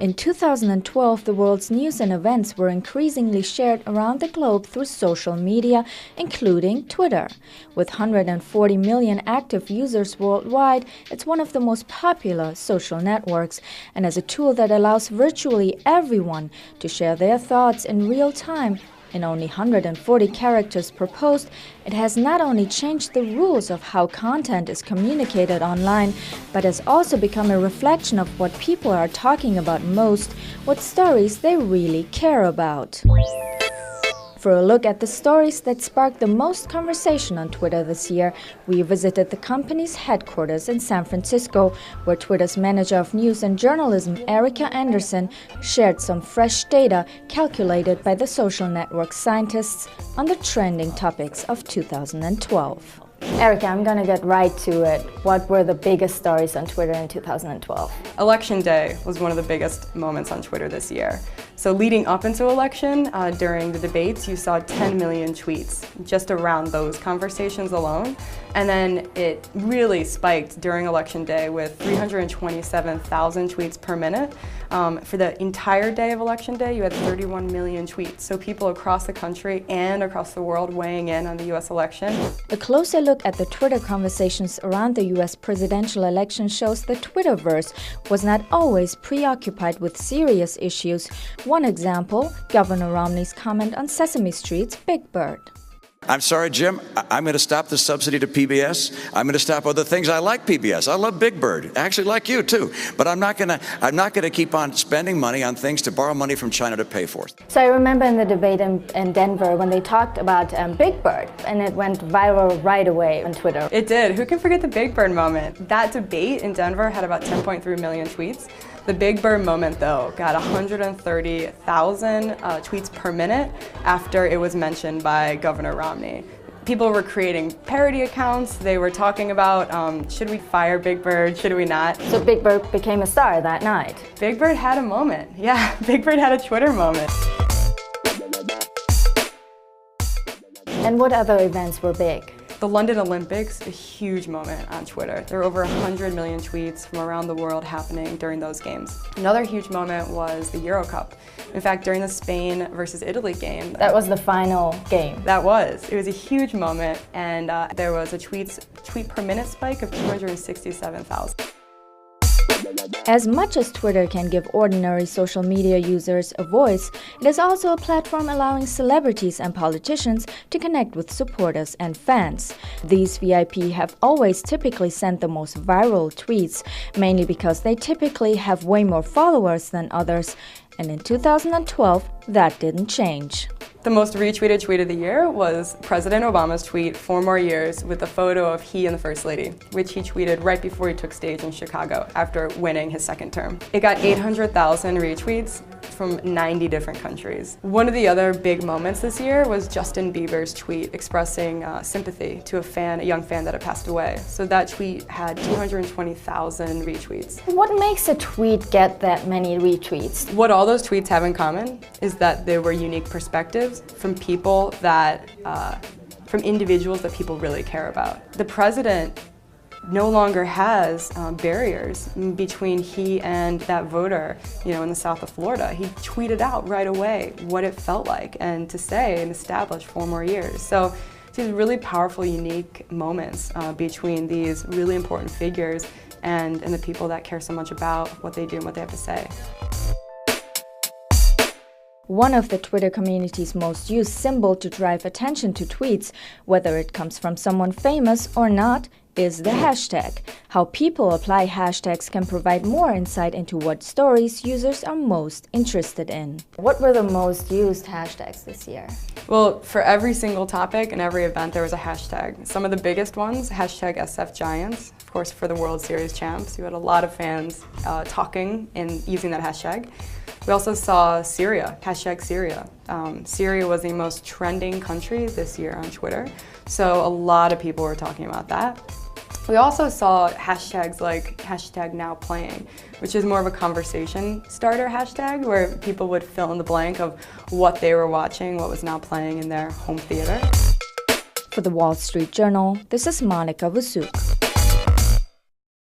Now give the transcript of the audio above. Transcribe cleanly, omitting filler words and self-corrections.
In 2012, the world's news and events were increasingly shared around the globe through social media, including Twitter. With 140 million active users worldwide, it's one of the most popular social networks, and as a tool that allows virtually everyone to share their thoughts in real time, in only 140 characters per post, it has not only changed the rules of how content is communicated online, but has also become a reflection of what people are talking about most, what stories they really care about. For a look at the stories that sparked the most conversation on Twitter this year, we visited the company's headquarters in San Francisco, where Twitter's manager of news and journalism, Erika Anderson, shared some fresh data calculated by the social network scientists on the trending topics of 2012. Erika, I'm going to get right to it. What were the biggest stories on Twitter in 2012? Election Day was one of the biggest moments on Twitter this year. So leading up into election, during the debates, you saw 10 million tweets just around those conversations alone. And then it really spiked during Election Day with 327,000 tweets per minute. For the entire day of Election Day, you had 31 million tweets. So people across the country and across the world weighing in on the US election. A closer look at the Twitter conversations around the US presidential election shows the Twitterverse was not always preoccupied with serious issues. One example, Governor Romney's comment on Sesame Street's Big Bird. I'm sorry, Jim, I'm going to stop the subsidy to PBS. I'm going to stop other things. I like PBS. I love Big Bird. I actually like you too. But I'm not going to keep on spending money on things to borrow money from China to pay for it. So I remember in the debate in Denver when they talked about Big Bird, and it went viral right away on Twitter. It did. Who can forget the Big Bird moment? That debate in Denver had about 10.3 million tweets. The Big Bird moment, though, got 130,000 tweets per minute after it was mentioned by Governor Romney. People were creating parody accounts. They were talking about, should we fire Big Bird, should we not? So Big Bird became a star that night. Big Bird had a moment. Yeah, Big Bird had a Twitter moment. And what other events were big? The London Olympics, a huge moment on Twitter. There were over 100 million tweets from around the world happening during those games. Another huge moment was the Euro Cup. In fact, during the Spain versus Italy game. That was the final game. That was. It was a huge moment, and there was a tweet per minute spike of 267,000. As much as Twitter can give ordinary social media users a voice, it is also a platform allowing celebrities and politicians to connect with supporters and fans. These VIP have always typically sent the most viral tweets, mainly because they typically have way more followers than others, and in 2012, that didn't change. The most retweeted tweet of the year was President Obama's tweet, 4 more years, with a photo of he and the First Lady, which he tweeted right before he took stage in Chicago after winning his second term. It got 800,000 retweets from 90 different countries. One of the other big moments this year was Justin Bieber's tweet expressing sympathy to a young fan that had passed away. So that tweet had 220,000 retweets. What makes a tweet get that many retweets? What all those tweets have in common is that they were unique perspectives from people that, from individuals that people really care about. The president no longer has barriers between he and that voter, in the south of Florida. He tweeted out right away what it felt like and to say and establish 4 more years. So these really powerful, unique moments between these really important figures and the people that care so much about what they do and what they have to say. One of the Twitter community's most used symbol to drive attention to tweets, whether it comes from someone famous or not, is the hashtag. How people apply hashtags can provide more insight into what stories users are most interested in. What were the most used hashtags this year? Well, for every single topic and every event there was a hashtag. Some of the biggest ones, hashtag SF-Giants, of course for the World Series champs. You had a lot of fans talking and using that hashtag. We also saw Syria, hashtag Syria. Syria was the most trending country this year on Twitter, so a lot of people were talking about that. We also saw hashtags like hashtag now playing, which is more of a conversation starter hashtag where people would fill in the blank of what they were watching, what was now playing in their home theater. For the Wall Street Journal, this is Monica Vusuk.